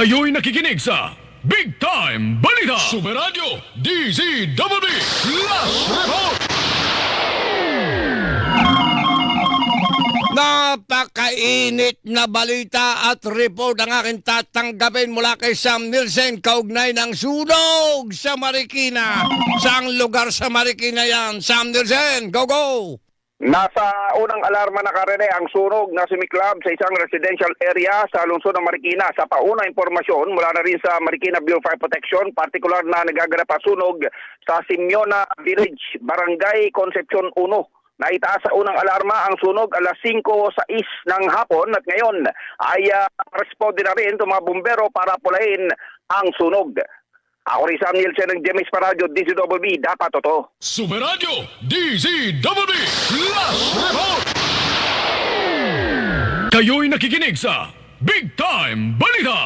Kayo'y nakikinig sa Big Time Balita Super Radio DZWB Last Report. Napakainit na balita at report ang aking tatanggapin mula kay Sam Nielsen kaugnay ng sunog sa Marikina. Saang lugar sa Marikina yan? Sam Nielsen, go go! Nasa unang alarma na karene ang sunog na sumiklab sa isang residential area sa lungsod ng Marikina. Sa paunang impormasyon mula na rin sa Marikina Bureau of Fire Protection, partikular na nagaganap ang sunog sa Simeona Village, Barangay Concepcion 1. Naitaas sa unang alarma ang sunog alas 5:06 ng hapon at ngayon ay responde na rin itong mga bumbero para pulahin ang sunog. Ako rin Sam Nielsen ng Jemis Paradio, DZWB, dapat totoo. Super Radio DZWB Last Report. Kayo'y nakikinig sa Big Time Balita.